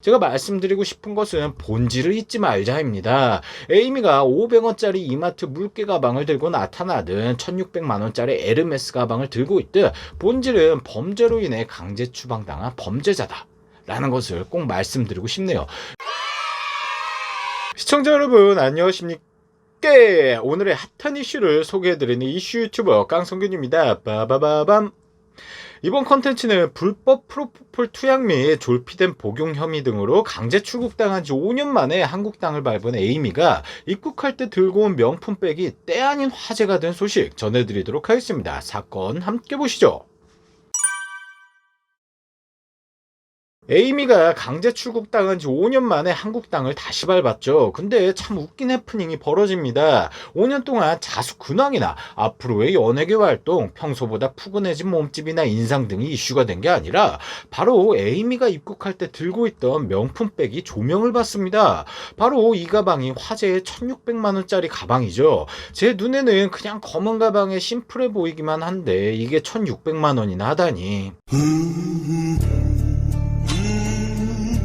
제가 말씀드리고 싶은 것은 본질을 잊지 말자입니다. 에이미가 500원짜리 이마트 물개 가방을 들고 나타나든 1600만원짜리 에르메스 가방을 들고 있든 본질은 범죄로 인해 강제 추방당한 범죄자다 라는 것을 꼭 말씀드리고 싶네요. 시청자 여러분 안녕하십니까? 오늘의 핫한 이슈를 소개해드리는 이슈 유튜버 깡성균입니다. 빠바바밤. 이번 컨텐츠는 불법 프로포폴 투약 및 졸피뎀 복용 혐의 등으로 강제 출국당한 지 5년 만에 한국 땅을 밟은 에이미가 입국할 때 들고 온 명품백이 때 아닌 화제가 된 소식 전해드리도록 하겠습니다. 사건 함께 보시죠. 에이미가 강제 출국당한 지 5년 만에 한국 땅을 다시 밟았죠. 근데 참 웃긴 해프닝이 벌어집니다. 5년 동안 자숙 근황이나 앞으로의 연예계 활동, 평소보다 푸근해진 몸집이나 인상 등이 이슈가 된 게 아니라 바로 에이미가 입국할 때 들고 있던 명품백이 조명을 받습니다. 바로 이 가방이 화제의 1600만원짜리 가방이죠. 제 눈에는 그냥 검은 가방에 심플해 보이기만 한데 이게 1600만원이나 하다니.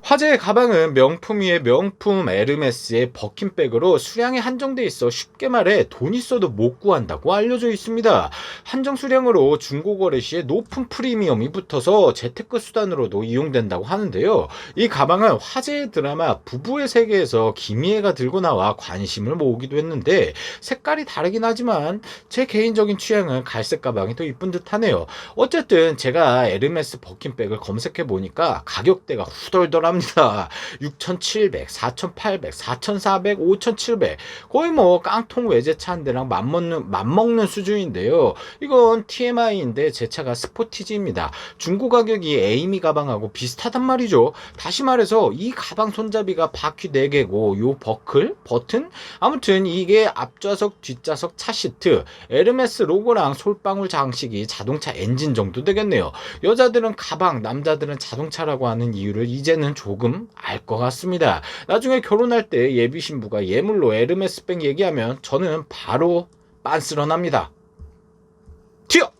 화제의 가방은 명품 위에 명품 에르메스의 버킨백으로 수량이 한정돼 있어 쉽게 말해 돈 있어도 못 구한다고 알려져 있습니다. 한정 수량으로 중고거래 시에 높은 프리미엄이 붙어서 재테크 수단으로도 이용된다고 하는데요. 이 가방은 화제의 드라마 부부의 세계에서 김희애가 들고 나와 관심을 모으기도 했는데 색깔이 다르긴 하지만 제 개인적인 취향은 갈색 가방이 더 이쁜 듯 하네요. 어쨌든 제가 에르메스 버킨백을 검색해 보니까 가격대가 후덜덜합니다. 6,700, 4,800, 4,400, 5,700 거의 뭐 깡통 외제차 한 대랑 맞먹는 수준인데요. 이건 TMI인데 제 차가 스포티지입니다. 중고 가격이 에이미 가방하고 비슷하단 말이죠. 다시 말해서 이 가방 손잡이가 바퀴 4개고 요 버클, 버튼 아무튼 이게 앞좌석, 뒷좌석 차 시트 에르메스 로고랑 솔방울 장식이 자동차 엔진 정도 되겠네요. 여자들은 가방, 남자들은 자동차라고 하는 이유를 이제는 조금 알 것 같습니다. 나중에 결혼할 때 예비 신부가 예물로 에르메스백 얘기하면 저는 바로 빤스러 납니다. 튀어!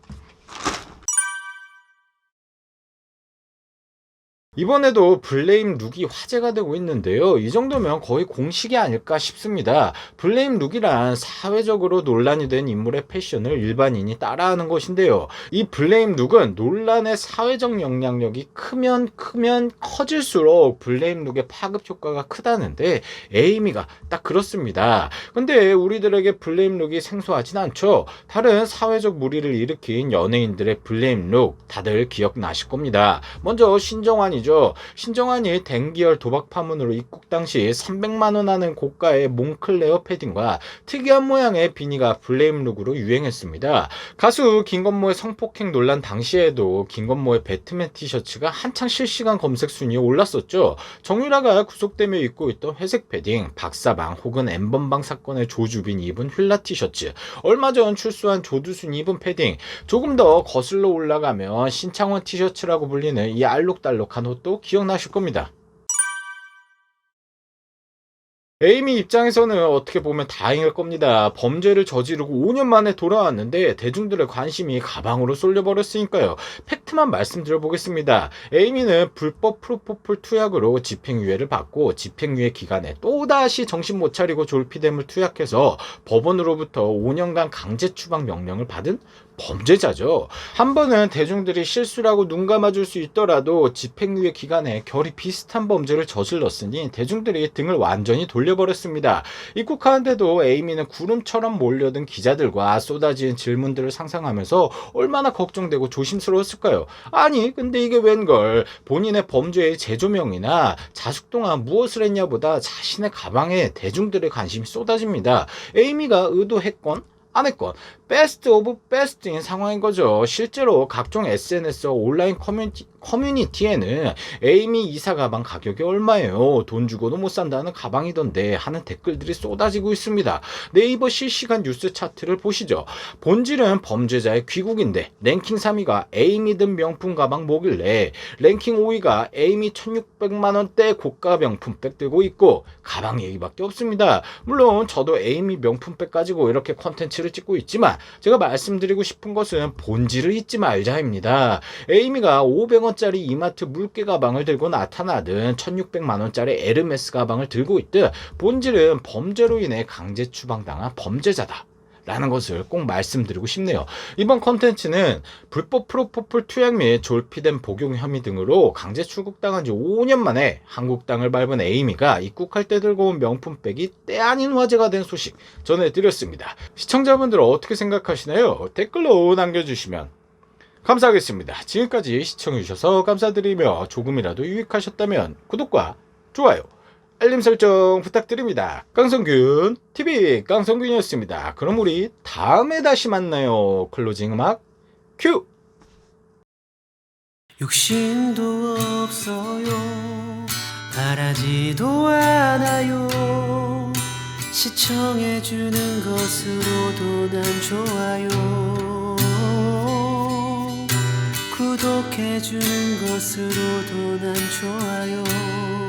이번에도 블레임 룩이 화제가 되고 있는데요. 이 정도면 거의 공식이 아닐까 싶습니다. 블레임 룩이란 사회적으로 논란이 된 인물의 패션을 일반인이 따라하는 것인데요. 이 블레임 룩은 논란의 사회적 영향력이 크면 커질수록 블레임 룩의 파급 효과가 크다는데 에이미가 딱 그렇습니다. 근데 우리들에게 블레임 룩이 생소하진 않죠. 다른 사회적 물의를 일으킨 연예인들의 블레임 룩 다들 기억나실 겁니다. 먼저 신정환이 신정환이 댕기열 도박 파문으로 입국 당시 300만원 하는 고가의 몽클레어 패딩과 특이한 모양의 비니가 블레임 룩으로 유행했습니다. 가수 김건모의 성폭행 논란 당시에도 김건모의 배트맨 티셔츠가 한창 실시간 검색 순위에 올랐었죠. 정유라가 구속되며 입고 있던 회색 패딩, 박사방 혹은 엠번방 사건의 조주빈이 입은 휠라 티셔츠, 얼마 전 출소한 조두순이 입은 패딩, 조금 더 거슬러 올라가면 신창원 티셔츠라고 불리는 이 알록달록한 옷도 기억나실 겁니다. 에이미 입장에서는 어떻게 보면 다행일 겁니다. 범죄를 저지르고 5년 만에 돌아왔는데 대중들의 관심이 가방으로 쏠려버렸으니까요. 팩트만 말씀드려 보겠습니다. 에이미는 불법 프로포폴 투약으로 집행유예를 받고 집행유예 기간에 또다시 정신 못 차리고 졸피뎀을 투약해서 법원으로부터 5년간 강제 추방 명령을 받은 범죄자죠. 한 번은 대중들이 실수라고 눈 감아줄 수 있더라도 집행유예 기간에 결이 비슷한 범죄를 저질렀으니 대중들이 등을 완전히 돌려버렸습니다. 입국하는데도 에이미는 구름처럼 몰려든 기자들과 쏟아지는 질문들을 상상하면서 얼마나 걱정되고 조심스러웠을까요? 아니 근데 이게 웬걸, 본인의 범죄의 재조명이나 자숙 동안 무엇을 했냐보다 자신의 가방에 대중들의 관심이 쏟아집니다. 에이미가 의도했건 안 했건 베스트 오브 베스트인 상황인 거죠. 실제로 각종 SNS 온라인 커뮤니티에는 에이미 이사 가방 가격이 얼마예요? 돈 주고도 못 산다는 가방이던데 하는 댓글들이 쏟아지고 있습니다. 네이버 실시간 뉴스 차트를 보시죠. 본질은 범죄자의 귀국인데 랭킹 3위가 에이미 든 명품 가방 뭐길래 랭킹 5위가 에이미 1600만원대 고가 명품백 들고 있고 가방 얘기밖에 없습니다. 물론 저도 에이미 명품백 가지고 이렇게 컨텐츠를 찍고 있지만 제가 말씀드리고 싶은 것은 본질을 잊지 말자입니다. 에이미가 500원짜리 이마트 물개 가방을 들고 나타나든 1600만 원짜리 에르메스 가방을 들고 있든 본질은 범죄로 인해 강제 추방당한 범죄자다 라는 것을 꼭 말씀드리고 싶네요. 이번 컨텐츠는 불법 프로포폴 투약 및 졸피뎀 복용 혐의 등으로 강제 출국당한 지 5년 만에 한국 땅을 밟은 에이미가 입국할 때 들고 온 명품백이 때 아닌 화제가 된 소식 전해드렸습니다. 시청자분들 어떻게 생각하시나요? 댓글로 남겨주시면 감사하겠습니다. 지금까지 시청해주셔서 감사드리며 조금이라도 유익하셨다면 구독과 좋아요, 알림 설정 부탁드립니다. 깡성균 TV 깡성균이었습니다. 그럼 우리 다음에 다시 만나요. 클로징 음악 큐. 욕심도 없어요. 바라지도 않아요. 시청해주는 것으로도 난 좋아요. 구독해주는 것으로도 난 좋아요.